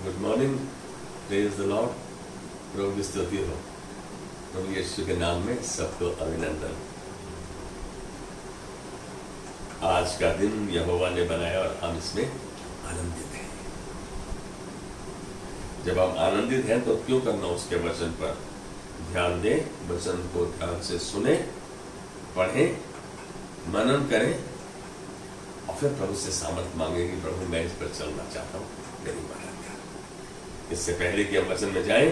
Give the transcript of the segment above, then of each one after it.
Good morning, praise the Lord. प्रभु की स्तुति हो। प्रभु यीशु के नाम में सबको अभिनंदन। आज का दिन यहोवा ने बनाया और हम इसमें आनंदित हैं। जब हम आनंदित हैं तो क्यों करना उसके वचन पर ध्यान दें, वचन को ध्यान से सुने, पढ़ें, मनन करें और फिर प्रभु से सामर्थ मांगे कि प्रभु मैं इस पर चलना चाहता हूँ, मेरी मदद कर। इससे पहले कि हम वचन में जाएं,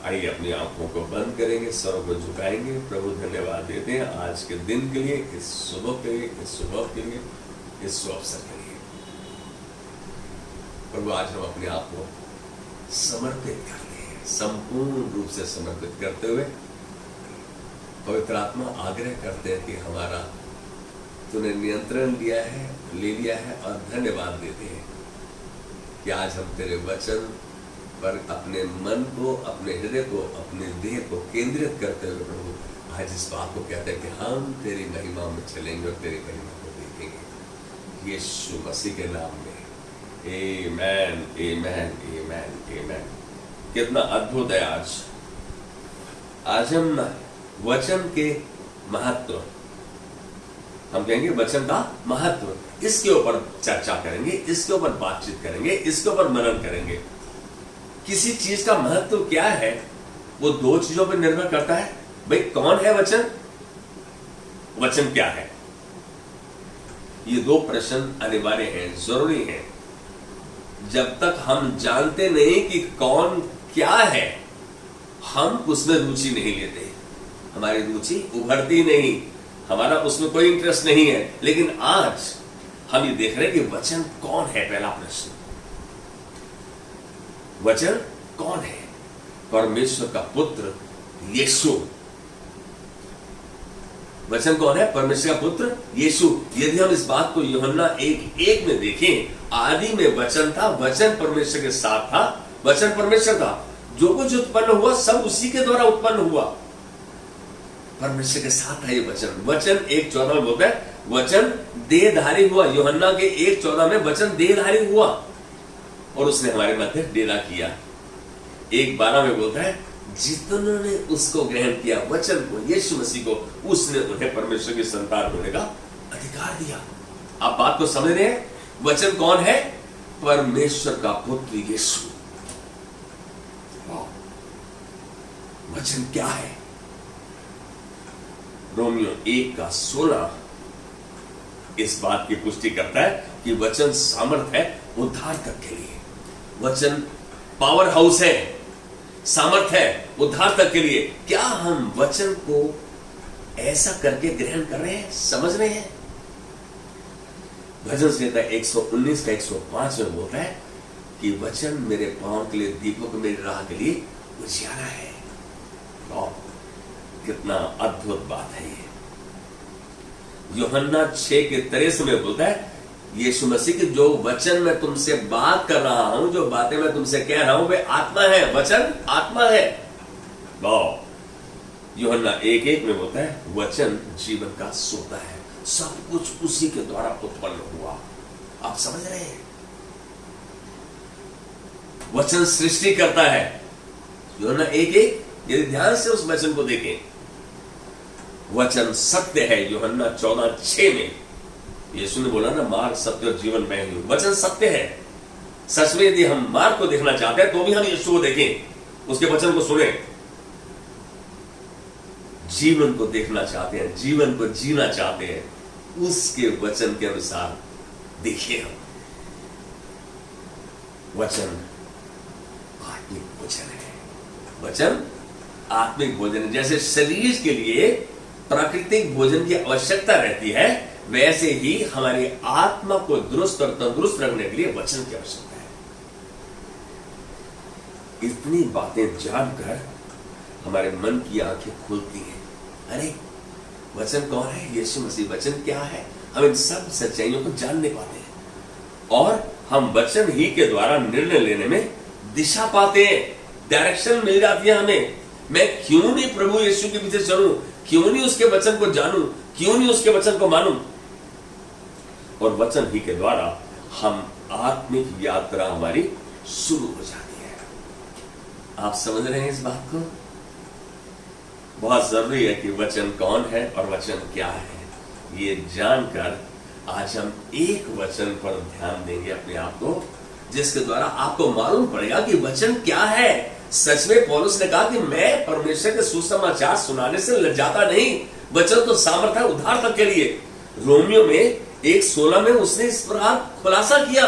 आइए अपनी आंखों को बंद करेंगे, सरों को झुकाएंगे। प्रभु धन्यवाद देते हैं आज के दिन के लिए, इस सुबह के लिए, इस सुबह के लिए, इस अवसर के लिए। प्रभु आज हम अपने आप को समर्पित करते हैं, संपूर्ण रूप से समर्पित करते हुए पवित्र आत्मा आग्रह करते हैं कि हमारा तूने नियंत्रण लिया है, ले लिया है, और धन्यवाद देते हैं कि आज हम तेरे वचन पर अपने मन को, अपने हृदय को, अपने देह को केंद्रित करते हुए प्रभु आज इस बात को कहते हैं कि हम तेरी महिमा में चलेंगे और तेरी महिमा को देखेंगे यीशु मसीह के नाम में। आमेन, आमेन, आमेन, आमेन। कितना अद्भुत है आज हम वचन के महत्व, हम कहेंगे वचन का महत्व, इसके ऊपर चर्चा करेंगे, इसके ऊपर बातचीत करेंगे, इसके ऊपर मनन करेंगे। किसी चीज का महत्व क्या है वो दो चीजों पर निर्भर करता है। भाई कौन है वचन, वचन क्या है, ये दो प्रश्न अनिवार्य हैं, जरूरी हैं। जब तक हम जानते नहीं कि कौन क्या है, हम उसमें रुचि नहीं लेते, हमारी रुचि उभरती नहीं, हमारा उसमें कोई इंटरेस्ट नहीं है। लेकिन आज हम ये देख रहे हैं कि वचन कौन है। पहला प्रश्न, वचन कौन है? परमेश्वर का पुत्र यीशु। वचन कौन है? परमेश्वर का पुत्र यीशु। यदि हम इस बात को यूहन्ना 1:1 में देखें, आदि में वचन था, वचन परमेश्वर के साथ था, वचन परमेश्वर था, जो कुछ उत्पन्न हुआ सब उसी के द्वारा उत्पन्न हुआ, परमेश्वर के साथ था ये वचन। वचन 1:14 में बोलता है वचन देहधारी हुआ। यूहन्ना के 1:14 में वचन देहधारी हुआ और उसने हमारे मध्य डेरा किया। 1:12 में बोलता है जितनों ने उसको ग्रहण किया, वचन को, यीशु मसीह को, उसने उन्हें परमेश्वर की संतान होने का अधिकार दिया। आप बात को समझ रहे हैं? वचन कौन है? परमेश्वर का पुत्र यीशु। वचन क्या है? रोमियो 1:16 इस बात की पुष्टि करता है कि वचन सामर्थ है उद्धार तक के लिए। वचन पावर हाउस है, सामर्थ है उद्धार तक के लिए। क्या हम वचन को ऐसा करके ग्रहण कर रहे हैं, समझ रहे हैं? भजन संहिता 119 का 105 में बोलता है कि वचन मेरे पांव के लिए दीपक, मेरी राह के लिए उजियारा है। कितना अद्भुत बात है ये। यूहन्ना 6:23 में बोलता है यीशु मसीह की जो वचन मैं तुमसे बात कर रहा हूं, जो बातें मैं तुमसे कह रहा हूं, वे आत्मा है, वचन आत्मा है। यूहन्ना 1:1 में बोलता है वचन जीवन का सोता है, सब कुछ उसी के द्वारा उत्पन्न हुआ। आप समझ रहे हैं? वचन सृष्टि करता है। यूहन्ना 1:1, यदि ध्यान से उस वचन को देखें, वचन सत्य है। यूहन्ना 14:6 में यीशु ने बोला ना, मार्ग, सत्य और जीवन मैं ही हूं। वचन सत्य है। सच में यदि हम मार्ग को देखना चाहते हैं तो भी हम यीशु को देखें, उसके वचन को सुने। जीवन को देखना चाहते हैं, जीवन को जीना चाहते हैं, उसके वचन के अनुसार देखिए। हम वचन आत्मिक भोजन है। वचन आत्मिक भोजन है। जैसे शरीर के लिए प्राकृतिक भोजन की आवश्यकता रहती है, वैसे ही हमारी आत्मा को दुरुस्त और तंदुरुस्त रखने के लिए वचन की आवश्यकता है। इतनी बातें जानकर हमारे मन की आंखें खुलती हैं। अरे वचन कौन है? यीशु मसीह। वचन क्या है? हम इन सब सच्चाइयों को जान नहीं पाते हैं और हम वचन ही के द्वारा निर्णय लेने में दिशा पाते हैं, डायरेक्शन मिल जाती है हमें। मैं क्यों नहीं प्रभु यीशु के पीछे चलूं, क्यों नहीं उसके वचन को जानूं, क्यों नहीं उसके वचन को मानूं? और वचन ही के द्वारा हम आत्मिक यात्रा हमारी शुरू हो जाती है। आप समझ रहे हैं इस बात को? बहुत जरूरी है कि वचन कौन है और वचन क्या है, ये जानकर आज हम एक वचन पर ध्यान देंगे अपने आप को, जिसके द्वारा आपको मालूम पड़ेगा कि वचन क्या है। सच में पौलुस ने कहा कि मैं परमेश्वर के सुसमाचार सुनाने से लज्जाता नहीं, वचन तो सामर्थ्य उद्धार तक के लिए। रोमियो में 1:16 में उसने इस प्रकार खुलासा किया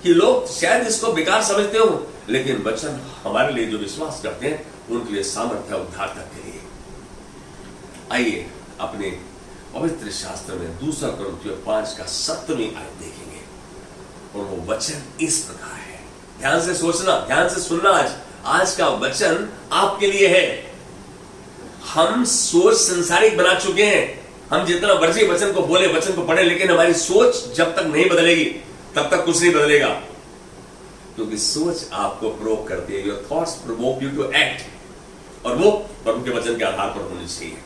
कि लोग शायद इसको बेकार समझते हो, लेकिन वचन हमारे लिए जो विश्वास करते हैं उनके लिए सामर्थ्य उद्धार तक के लिए। आइए अपने पवित्र शास्त्र में 2 कुरिन्थियों 5 का 7वीं आयत देखेंगे, और वो वचन इस प्रकार है। ध्यान से सोचना, ध्यान से सुनना। आज का वचन आपके लिए है। हम सोच संसारिक बना चुके हैं। हम जितना मर्जी वचन को बोले, वचन को पढ़े, लेकिन हमारी सोच जब तक नहीं बदलेगी तब तक कुछ नहीं बदलेगा, क्योंकि सोच आपको प्रोवोक करती है। Your thoughts provoke you to act, और वो प्रभु के वचन के आधार पर होनी चाहिए।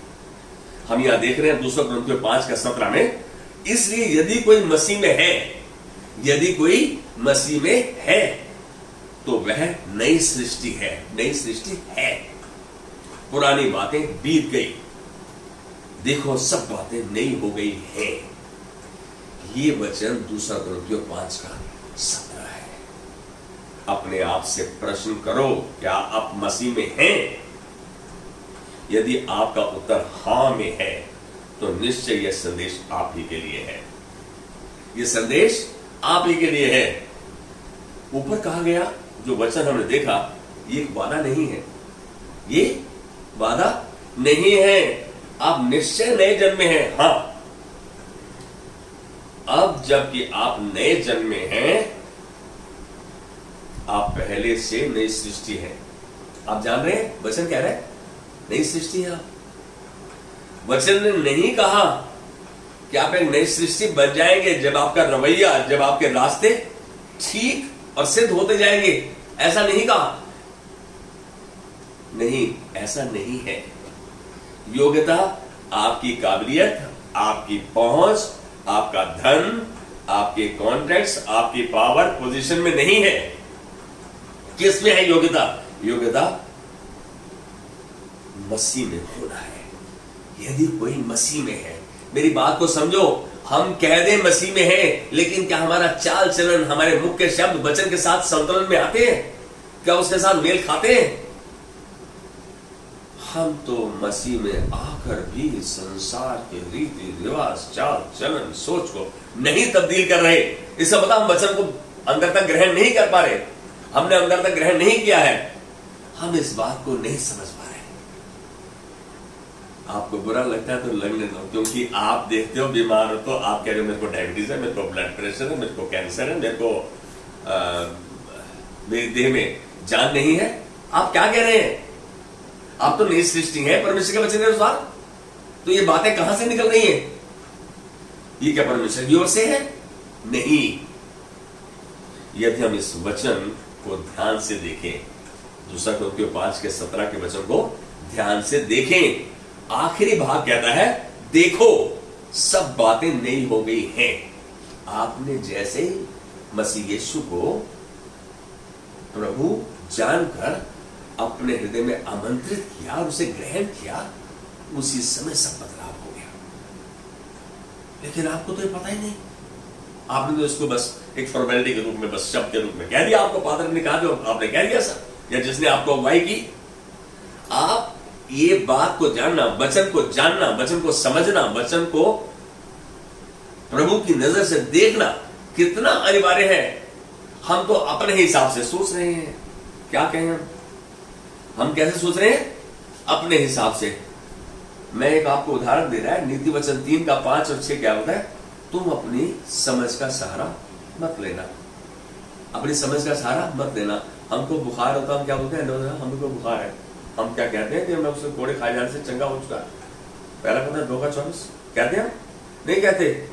हम यहां देख रहे हैं 2 कुरिन्थियों 5 का 17 में, इसलिए यदि कोई मसीह में है, यदि कोई मसीह में है तो वह नई सृष्टि है। नई सृष्टि है, पुरानी बातें बीत गई, देखो सब बातें नई हो गई हैं। ये वचन 2 कुरिन्थियों 5 का 17 है। अपने आप से प्रश्न करो, क्या आप मसीह में हैं? यदि आपका उत्तर हां में है तो निश्चय यह संदेश आप ही के लिए है। यह संदेश आप ही के लिए है। ऊपर कहा गया जो वचन हमने देखा, ये एक वादा नहीं है, ये वादा नहीं है। आप निश्चय नए जन्मे हैं। हां, अब जबकि आप नए जन्मे हैं, आप पहले से नई सृष्टि है। आप जान रहे हैं वचन कह रहे हैं नई सृष्टि है आप। वचन ने नहीं कहा कि आप एक नई सृष्टि बन जाएंगे जब आपका रवैया, जब आपके रास्ते ठीक और सिद्ध होते जाएंगे। ऐसा नहीं कहा, नहीं, ऐसा नहीं है। योग्यता, आपकी काबिलियत, आपकी पहुंच, आपका धन, आपके कॉन्ट्रैक्ट्स, आपकी पावर पोजीशन में नहीं है। किस में है योग्यता? योग्यता मसीह में होना है। यदि कोई मसीह में है, मेरी बात को समझो, हम कह दें मसीह में है, लेकिन क्या हमारा चाल चलन, हमारे मुख के शब्द वचन के साथ संतुलन में आते हैं? क्या उसके साथ मेल खाते हैं? हम तो मसीह में आकर भी संसार के रीति रिवाज, चाल चलन, सोच को नहीं तब्दील कर रहे। इसका मतलब हम वचन को अंदर तक ग्रहण नहीं कर पा रहे, हमने अंदर तक ग्रहण नहीं किया है, हम इस बात को नहीं समझ पा रहे। आपको बुरा लगता है तो लगने दो, क्योंकि आप देखते हो बीमार हो तो आप कह रहे हो मेरे को डायबिटीज है, मेरे को ब्लड प्रेशर है, मेरे को कैंसर है, मेरे को मेरी देह में जान नहीं है। आप क्या कह रहे हैं? आप तो नई सृष्टि है परमेश्वर के वचन के अनुसार। तो ये बातें कहां से निकल रही हैं? ये क्या परमेश्वर की ओर से है? नहीं। यदि हम इस वचन को ध्यान से देखें, 2 कुरिन्थियों 5 के 17 के वचन को ध्यान से देखें, आखिरी भाग कहता है, देखो सब बातें नई हो गई हैं। आपने जैसे मसीह यीशु को प्रभु जानकर अपने हृदय में आमंत्रित किया और उसे ग्रहण किया, उसी समय सब बदलाव हो गया। लेकिन आपको तो ये पता ही नहीं। आपने तो इसको बस एक फॉर्मेलिटी के रूप में, बस शब्द के रूप में कह दिया। आपको पादरी ने कहा, जो आपने कह दिया सर, या जिसने आपको अगुवाई की। आप ये बात को जानना, वचन को जानना, वचन को समझना, वचन को प्रभु की नजर से देखना कितना अनिवार्य है। हम तो अपने हिसाब से सोच रहे हैं। क्या कहें हम कैसे सोच रहे हैं? अपने हिसाब से। मैं एक आपको उदाहरण दे रहा है, नीति वचन 3 का 5 और 6 क्या होता है? तुम अपनी समझ का सहारा मत लेना। अपनी समझ का सहारा मत लेना। हमको बुखार होता, हम क्या बोलते हैं? हमको बुखार है। हम क्या कहते हैं कि मैं उसके घोड़े खाए जाने से चंगा हो चुका है। पहला पता है 2 का 24 कहते हैं? नहीं कहते।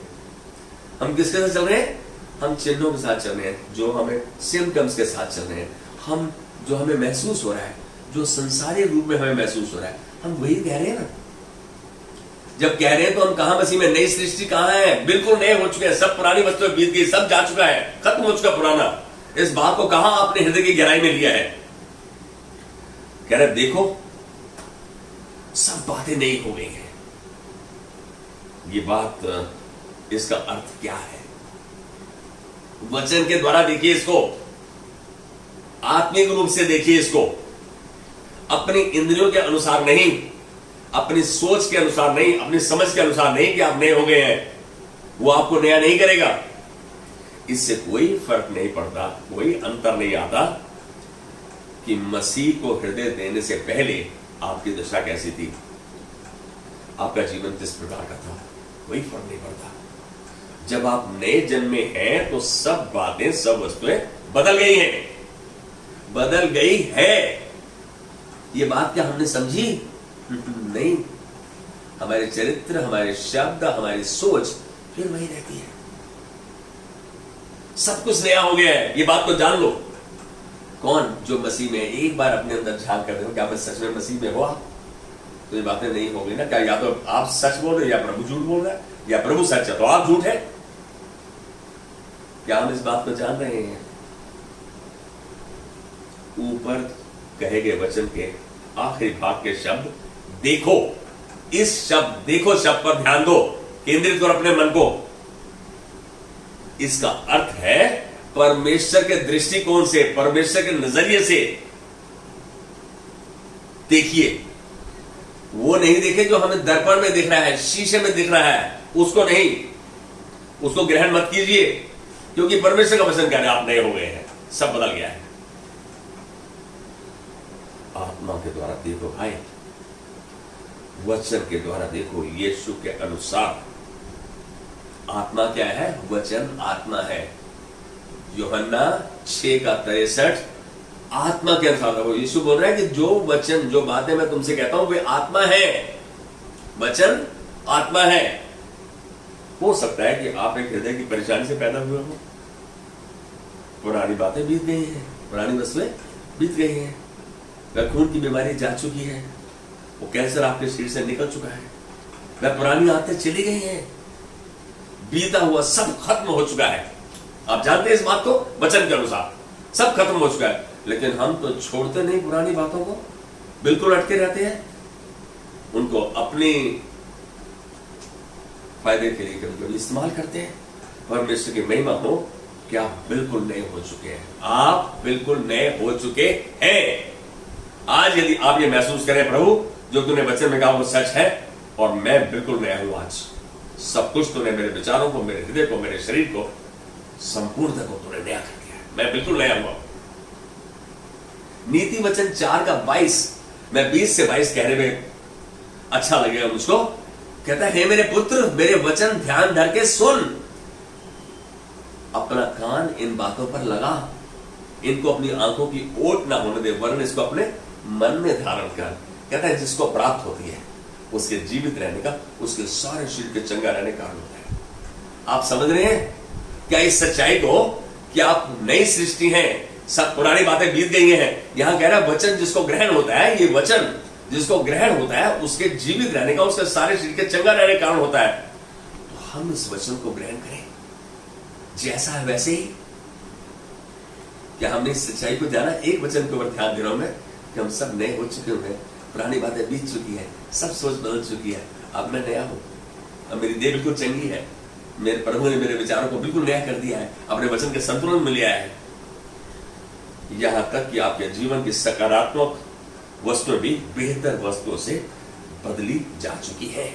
हम किसके साथ चल रहे हैं? हम चिन्हों के साथ चल रहे हैं, जो हमें सिम्टम्स के साथ चल रहे हैं। हम जो हमें महसूस हो रहा है, जो संसारी रूप में हमें महसूस हो रहा है, हम वही कह रहे हैं ना। जब कह रहे हैं तो हम कहां मसीह में? नई सृष्टि कहां है? बिल्कुल नए हो चुके हैं। सब पुरानी वस्तुएं बीत गई, सब जा चुका है, खत्म हो चुका पुराना। इस बात को कहां आपने हृदय की गहराई में लिया है? कह रहे देखो सब बातें नई हो गई हैं। ये बात, इसका अर्थ क्या है? वचन के द्वारा देखिए इसको, आत्मिक रूप से देखिए इसको, अपनी इंद्रियों के अनुसार नहीं, अपनी सोच के अनुसार नहीं, अपनी समझ के अनुसार नहीं कि आप नए हो गए हैं। वो आपको नया नहीं करेगा। इससे कोई फर्क नहीं पड़ता, कोई अंतर नहीं आता कि मसीह को हृदय देने से पहले आपकी दशा कैसी थी, आपका जीवन किस प्रकार का था, कोई फर्क नहीं पड़ता। जब आप नए जन्मे हैं तो सब बातें, सब वस्तुएं बदल गई हैं, बदल गई है। ये बात क्या हमने समझी? नहीं। हमारे चरित्र, हमारे शब्द, हमारी सोच फिर वही रहती है। सब कुछ नया हो गया है, ये बात को जान लो। कौन जो मसीह में, एक बार अपने अंदर झांक कर देखो, क्या मैं सच में मसीह में हुआ? तो ये बातें नहीं हो गई ना। क्या या तो आप सच बोल रहे, या प्रभु झूठ बोल रहा है, या प्रभु सच है तो आप झूठ है। क्या हम इस बात को जान रहे हैं? ऊपर कहे गए वचन के आखिरी भाग के शब्द देखो, इस शब्द देखो शब्द पर ध्यान दो, केंद्रित करो अपने मन को। इसका अर्थ है परमेश्वर के दृष्टिकोण से, परमेश्वर के नजरिए से देखिए। वो नहीं देखे जो हमें दर्पण में दिख रहा है, शीशे में दिख रहा है, उसको नहीं, उसको ग्रहण मत कीजिए, क्योंकि परमेश्वर का वचन कह रहा है आप नए हो गए हैं, सब बदल गया है। आत्मा के द्वारा देखो भाई, वचन के द्वारा देखो। यीशु के अनुसार आत्मा क्या है? वचन आत्मा है। यूहन्ना 6:63 आत्मा के अनुसार। वो यीशु बोल रहा है कि जो वचन, जो बातें मैं तुमसे कहता हूं वे आत्मा है, वचन आत्मा है। हो सकता है कि आप एक हृदय की परेशानी से पैदा हुए हो, पुरानी बातें बीत गई हैं, पुरानी वस्तुएं बीत गई हैं, वह खून की बीमारी जा चुकी है, वो कैंसर आपके शरीर से निकल चुका है, वह पुरानी आदतें चली गई हैं, बीता हुआ सब खत्म हो चुका है। आप जानते हैं इस बात को, वचन के अनुसार सब खत्म हो चुका है। लेकिन हम तो छोड़ते नहीं पुरानी बातों को, बिल्कुल अटके रहते हैं, उनको अपनी फायदे के लिए कभी इस्तेमाल करते हैं। परमेश्वर की महिमा हो कि आप बिल्कुल नए हो चुके हैं, आप बिल्कुल नए हो चुके हैं। आज यदि आप ये महसूस करें, प्रभु जो तूने वचन में कहा वो सच है और मैं बिल्कुल नया हूं, आज सब कुछ तूने मेरे विचारों को, मेरे हृदय को, मेरे शरीर को, संपूर्णता को तूने नया कर दिया है, मैं बिल्कुल नया हुआ। नीति वचन 4:22, मैं 20 से 22 कहने में अच्छा लगेगा मुझको। कहता है, हे मेरे पुत्र, मेरे वचन ध्यान धर के सुन, अपना कान इन बातों पर लगा, इनको अपनी आंखों की ओट ना होने दे, वरन इसको अपने मन में धारण कर। कहता है जिसको प्राप्त होती है उसके जीवित रहने का, उसके सारे शरीर के चंगा रहने का कारण होता है। आप समझ रहे हैं क्या इस सच्चाई को कि आप नई सृष्टि हैं, सब पुरानी बातें बीत गई हैं। यहां कह रहा है वचन जिसको ग्रहण होता है, ये वचन जिसको ग्रहण होता है उसके जीवित रहने का, उसके सारे शरीर के चंगा रहने का कारण होता है। तो हम इस वचन को ग्रहण करें, जैसा है वैसे ही। क्या हमने इस सच्चाई को जाना? एक वचन के ऊपर ध्यान दे रहा हूं मैं कि हम सब नए हो चुके हुए, पुरानी बातें बीत चुकी है, सब सोच बदल चुकी है, अब मैं नया हूं, अब मेरी देह बिल्कुल चंगी है, मेरे प्रभु ने मेरे विचारों को बिल्कुल नया कर दिया है, अपने वचन के संतुलन में लिया है। यहां तक कि आपके जीवन की सकारात्मक वस्तुएं भी बेहतर वस्तुओं से बदली जा चुकी है।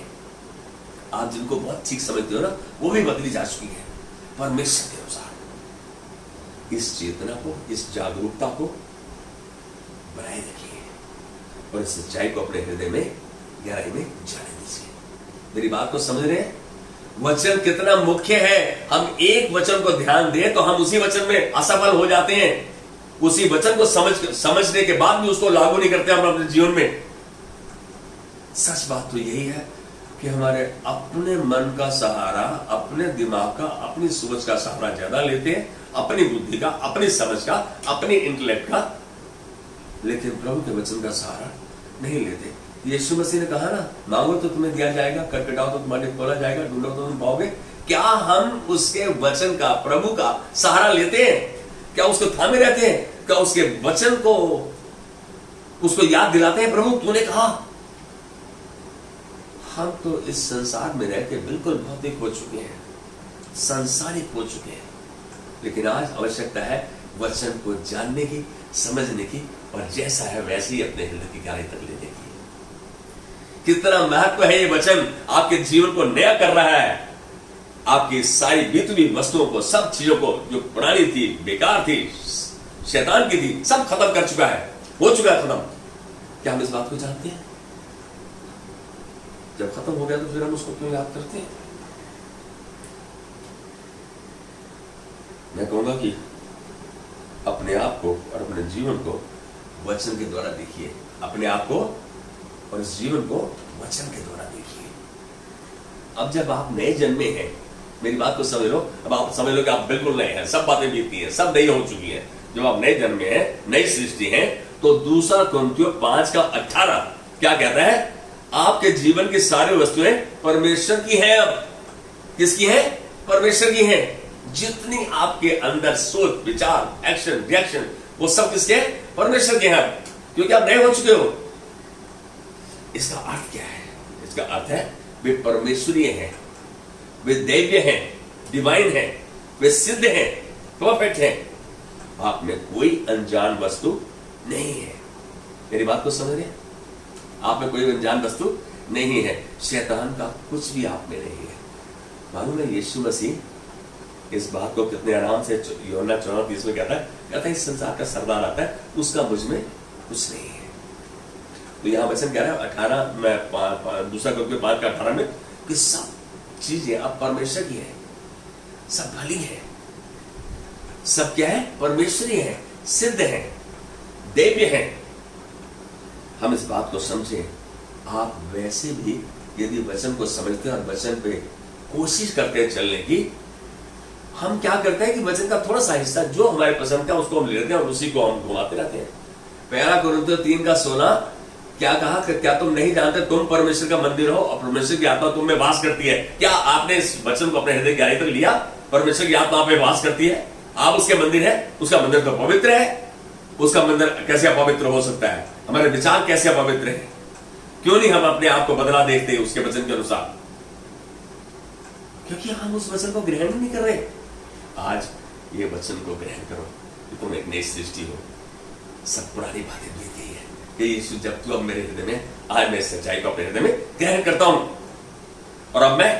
आप जिनको बहुत ठीक समझते हो ना, वो भी बदली जा चुकी है परमेश्वर के अनुसार। इस चेतना को, इस जागरूकता को बनाए रखिए और इस सच्चाई को अपने हृदय में गहराई में जाने दीजिए। मेरी बात को समझ रहे हैं? वचन कितना मुख्य है। हम एक वचन को ध्यान दें तो हम उसी वचन में असफल हो जाते हैं। उसी वचन को समझने के बाद भी उसको लागू नहीं करते हम अपने जीवन में। सच बात तो यही है कि हमारे अपने मन का सहारा, अपने दिमाग का, अपनी सोच का सहारा ज्यादा लेते हैं, अपनी बुद्धि का, अपनी समझ का, अपनी इंटेलेक्ट का, लेकिन प्रभु के वचन का सहारा नहीं लेते। यीशु मसीह ने कहा ना, मांगो तो तुम्हें दिया जाएगा, खटखटाओ तो तुम्हारे खोला जाएगा, ढूंढो तो तुम पाओगे। क्या हम उसके वचन का, प्रभु का सहारा लेते हैं? क्या उसको थामे रहते हैं? क्या उसके वचन को उसको याद दिलाते हैं, प्रभु तूने कहा? हम तो इस संसार में रह के बिल्कुल भौतिक हो चुके हैं, सांसारिक हो चुके हैं, लेकिन आज आवश्यकता है वचन को जानने की, समझने की, और जैसा है वैसे ही अपने हृदय की गहराई तक लेने की। कितना महत्व है ये वचन, आपके जीवन को नया कर रहा है। आपकी सारी बीती हुई वस्तुओं को, सब चीजों को जो पुरानी थी, बेकार थी, शैतान की थी, सब खत्म कर चुका है, हो चुका है खत्म। क्या हम इस बात को जानते हैं? जब खत्म हो गया तो फिर हम उसको क्यों याद करते हैं? मैं कहूंगा कि अपने आप को और अपने जीवन को वचन के द्वारा देखिए, अपने आप को और इस जीवन को वचन के द्वारा देखिए। अब जब आप नए जन्मे हैं, मेरी बात को समझ लो, अब आप समझ लो कि आप बिल्कुल नए हैं, सब बातें बीती हैं, सब नई हो चुकी हैं। जब आप नए जन्मे हैं, नई सृष्टि है, तो 2 कुरिन्थियों 5:18 क्या कहता है? आपके जीवन की सारी वस्तुएं परमेश्वर की हैं। अब किसकी हैं? परमेश्वर की हैं। जितनी आपके अंदर सोच, विचार, एक्शन, रिएक्शन, वो सब किसके हैं? परमेश्वर के हैं, क्योंकि आप नए हो चुके हो। इसका अर्थ क्या है? इसका अर्थ है वे परमेश्वरीय हैं, वे दैवीय हैं, डिवाइन हैं, वे सिद्ध हैं, परफेक्ट हैं। आप में कोई अनजान वस्तु नहीं है। मेरी बात को समझ रहे हैं? आप में कोई अनजान वस्तु नहीं है। शैतान का कुछ भी आप में नहीं है। मालूम है यीशु मसीह इस बात को कितने आराम से यूहन्ना 14:30 में कहता है इस संसार का सरदार आता है, उसका मुझ में कुछ नहीं है। तो यहां वचन कह रहा है 18 में 2 कुरिन्थियों 5:18 में कि सब चीजें अब परमेश्वर की है, सब भली है, सब क्या है? परमेश्वरी है, सिद्ध है, दैवीय है। हम इस बात को समझें। आप वैसे भी यदि वचन को समझते हैं और वचन पे कोशिश करते हैं चलने की, हम क्या करते हैं कि वचन का थोड़ा सा हिस्सा जो हमारे पसंद का उसको हम ले लेते हैं और उसी को हम घुमाते रहते हैं। 1 कुरिन्थियों 3:16 क्या कहा? क्या तुम नहीं जानते तुम परमेश्वर का मंदिर हो और परमेश्वर की आत्मा तुम में वास करती है? क्या आपने इस वचन को अपने हृदय की गहराई तक लिया? परमेश्वर की आत्मा आप में वास करती है, आप उसके मंदिर है। उसका मंदिर तो पवित्र है। उसका मंदिर कैसे अपवित्र हो सकता है? हमारे विचार कैसे अपवित्र है? क्यों नहीं हम अपने आप को बदला देखते उसके वचन के अनुसार? क्योंकि हम उस वचन को ग्रहण नहीं कर रहे। आज ये वचन को ग्रहण करो कि तुम एक नई सृष्टि हो। सब पुरानी बातें बीत गई है। यीशु जब तू अब मेरे हृदय में, आज मैं सच्चाई को अपने हृदय में ग्रहण करता हूं और अब मैं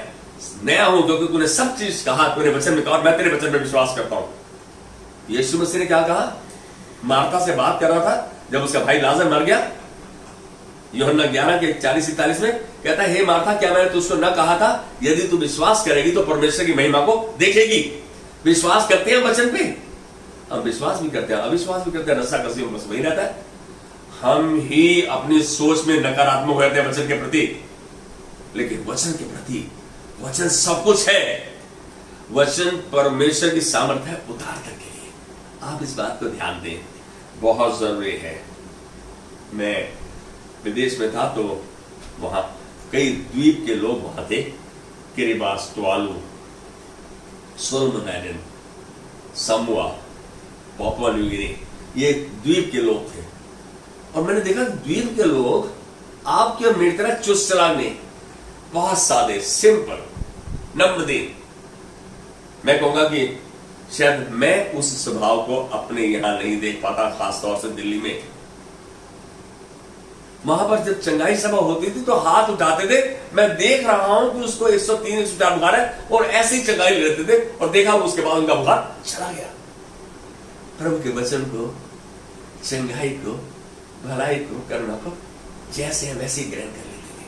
नया हूं, क्योंकि तूने सब चीज कहा, तूने वचन में कहा और मैं तेरे वचन में विश्वास करता हूं। यीशु मसीह ने क्या कहा? मार्था से बात कर रहा था जब उसका भाई लाजर मर गया। यूहन्ना 11:40-41 में कहता है, हे मार्था, क्या मैंने तुझको न कहा था यदि तू विश्वास करेगी तो परमेश्वर की महिमा को देखेगी? विश्वास करते हैं वचन पे, हम विश्वास भी करते हैं, अविश्वास भी करते हैं, रस्साकसी में बस वही रहता है। हम ही अपनी सोच में नकारात्मक हो जाते हैं वचन के प्रति, लेकिन वचन के प्रति वचन सब कुछ है। वचन परमेश्वर की सामर्थ्य है उद्धार करने के लिए। आप इस बात को ध्यान दें, बहुत जरूरी है। मैं विदेश में था तो वहां कई द्वीप के लोग वहां थे, Kiribati, Tuvalu, Solomon Island, Samoa, Papua New Guinea, ये द्वीप के लोग थे। और मैंने देखा द्वीप के लोग आपके और मेरी तरह चुस्त चालाक नहीं, बहुत सादे, सिंपल, नम्र दिन। मैं कहूंगा कि शायद मैं उस स्वभाव को अपने यहां नहीं देख पाता, खासतौर से दिल्ली में। वहां पर जब चंगाई सभा होती थी तो हाथ उठाते थे, मैं देख रहा हूं कि उसको 103-104 बुखार है और ऐसे ही चंगाई लेते थे और देखा उसके बाद उनका बुखार चला गया। प्रभु के वचन को, चंगाई को, भलाई को, करुणा को जैसे है वैसे ही ग्रहण कर लेते थे,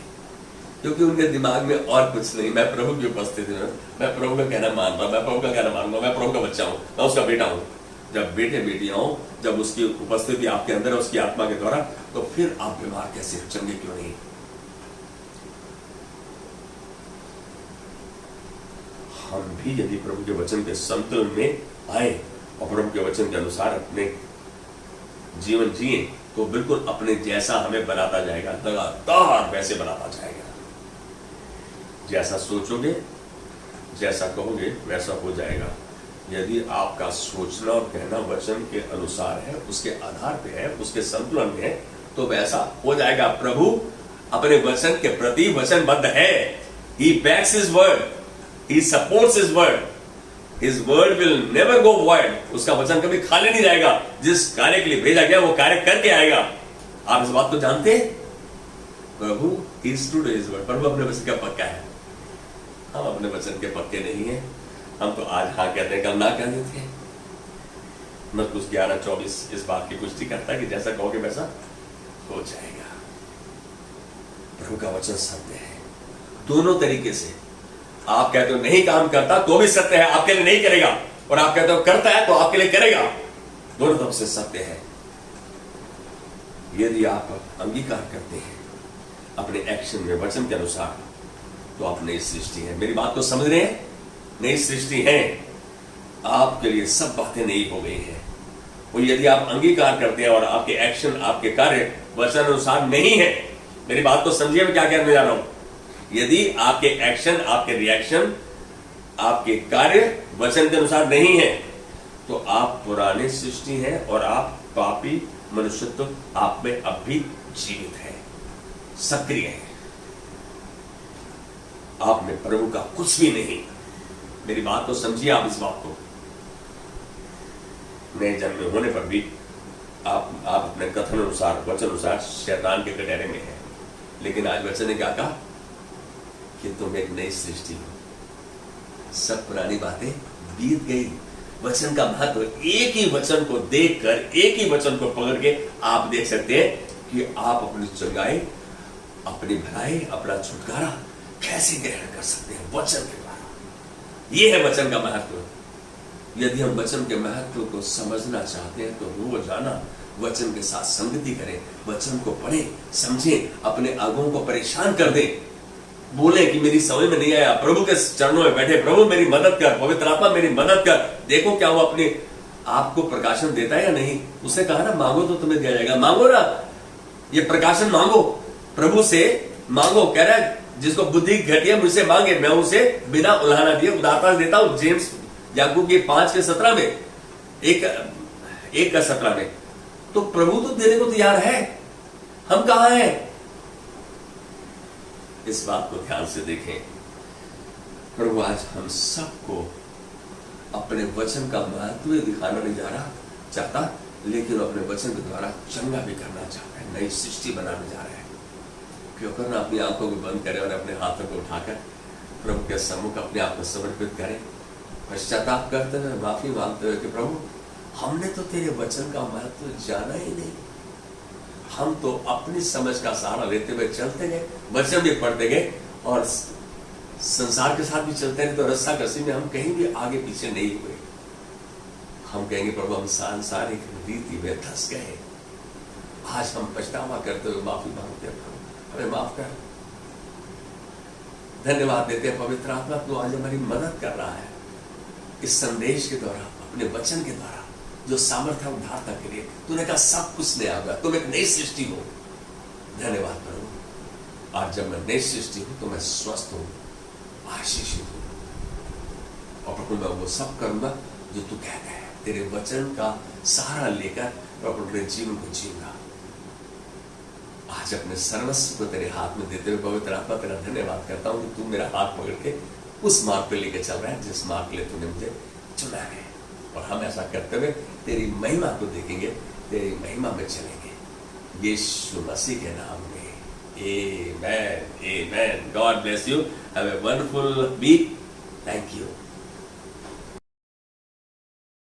क्योंकि उनके दिमाग में और कुछ नहीं। मैं प्रभु की उपस्थिति में, मैं प्रभु का कहना मान रहा हूं, मैं प्रभु का कहना मानूंगा, मैं प्रभु का बच्चा हूं, मैं उसका बेटा हूं। जब बेटे बेटियां हो, जब उसकी उपस्थिति आपके अंदर है उसकी आत्मा के द्वारा, तो फिर आप बीमार कैसे, चंगे क्यों नहीं? हम भी यदि प्रभु के वचन के संतुलन में आए और प्रभु के वचन के अनुसार अपने जीवन जिए, तो बिल्कुल अपने जैसा हमें बनाता जाएगा, लगातार वैसे बनाता जाएगा। जैसा सोचोगे, जैसा कहोगे, वैसा हो जाएगा। यदि आपका सोचना और कहना वचन के अनुसार है, उसके आधार पे है, उसके संतुलन में है, तो वैसा हो जाएगा। प्रभु अपने वचन के प्रति वचनबद्ध है। He backs his word, he supports his word, his word will never go void। उसका वचन कभी खाली नहीं जाएगा। जिस कार्य के लिए भेजा गया वो कार्य करके आएगा। आप इस बात को जानते हैं? प्रभु is true to his word। प्रभु अपने वचन का पक्का है। हम अपने वचन के पक्के नहीं हैं। हम तो आज हाँ कहते हैं, कल ना कह देते हैं। मरकुस 11:24 इस बात की पुष्टि करता है कि जैसा कहोगे वैसा हो जाएगा। प्रभु का वचन सत्य है दोनों तरीके से। आप कहते हो नहीं काम करता तो भी सत्य है, आपके लिए नहीं करेगा, और आप कहते हो करता है तो आपके लिए करेगा। दोनों तरफ से सत्य है। यदि आप अंगीकार करते हैं अपने एक्शन में वचन के अनुसार, तो आप नई सृष्टि है। मेरी बात को समझ रहे हैं? नई सृष्टि है। आपके लिए सब बातें नई हो गई हैं। और यदि आप अंगीकार करते हैं और आपके एक्शन, आपके कार्य वचन अनुसार नहीं है, मेरी बात को समझिए मैं क्या कहने जा रहा हूं। यदि आपके एक्शन, आपके रिएक्शन, आपके कार्य वचन के अनुसार नहीं है, तो आप पुरानी सृष्टि हैं और आप पापी मनुष्यत्व आप में अब भी जीवित है, सक्रिय है। आप में प्रभु का कुछ भी नहीं। मेरी बात को समझिए आप इस बात को। नए जन्म होने पर भी आप अपने कथन अनुसार, वचन अनुसार शैतान के कटहरे में है। लेकिन आज वचन ने क्या कहा कि तुम एक नई सृष्टि हो। सब पुरानी बातें बीत गई। वचन का महत्व एक ही वचन को देखकर, एक ही वचन को पकड़ के आप देख सकते हैं कि आप अपनी चंगाई, अपनी भलाई, अपना छुटकारा कैसे ग्रहण कर सकते हैं वचन के द्वारा। यह है वचन का महत्व। यदि हम वचन के महत्व को समझना चाहते हैं तो रोजाना वचन के साथ संगति करें, वचन को पढ़ें, समझें, अपने आगों को परेशान कर दें। बोले कि मेरी समझ में नहीं आया, प्रभु के चरणों में बैठे, प्रभु मेरी मदद कर, पवित्र आत्मा मेरी मदद कर। देखो क्या वो अपने आप को प्रकाशन देता है या नहीं। उसने कहा ना मांगो तो तुम्हें दिया जाएगा। मांगो ना, ये प्रकाशन मांगो, प्रभु से मांगो। कह रहा है जिसको बुद्धि घटिया मुझसे मांगे, मैं उसे बिना उल्हाना दिए उदारता देता हूं। जेम्स याकूब के 5:17 में, 1:17 में। तो प्रभु तो देने को तैयार है, हम कहां हैं? इस बात को ध्यान से देखें। प्रभु आज हम सबको अपने वचन का महत्व दिखाना नहीं चाहता, लेकिन अपने वचन के द्वारा चंगा भी करना चाहता है, नई सृष्टि बनाने जा रहे हैं। क्यों करना? अपनी आंखों को बंद करें और अपने हाथों को उठाकर प्रभु के सम्मुख अपने आप को समर्पित करें, पश्चाताप करते हुए, माफी मांगते हुए कि प्रभु हमने तो तेरे वचन का महत्व जाना ही नहीं। हम तो अपनी समझ का सहारा लेते हुए चलते गए, वचन भी पढ़ते गए और संसार के साथ भी चलते रहे, तो रस्सा कसी में हम कहीं भी आगे पीछे नहीं हुए। हम कहेंगे प्रभु हम सांसारिक रीति में धंस गए। आज हम पछतावा करते हुए माफी मांगते हैं, प्रभु हमें माफ कर। धन्यवाद देते हैं पवित्र आत्मा, तू आज हमारी मदद कर रहा है इस संदेश के द्वारा, अपने वचन के द्वारा, जो सामर्थ्य उद्धारता के लिए तूने कहा सब कुछ नया होगा, तुम एक नई सृष्टि हो। धन्यवाद प्रभु, आज जब मैं नई सृष्टि हूं तो मैं स्वस्थ हूं, आशीषित हूं, और प्रभु मैं वो सब करूंगा जो तू कहता है। तेरे वचन का सहारा लेकर प्रभु अपने जीवन को जीऊंगा। आज अपने सर्वस्व को तेरे हाथ में देते हुए पवित्र आत्मा तेरा धन्यवाद करता हूं कि तू मेरा हाथ पकड़ के उस मार्ग पे लेके चल रहा है जिस मार्ग के लिए तूने मुझे चुना है। और हम ऐसा करते हुए तेरी महिमा को देखेंगे, तेरी महिमा में चलेंगे, यीशु मसीह के नाम में। Amen. Amen. God bless you. Have a wonderful week. Thank you.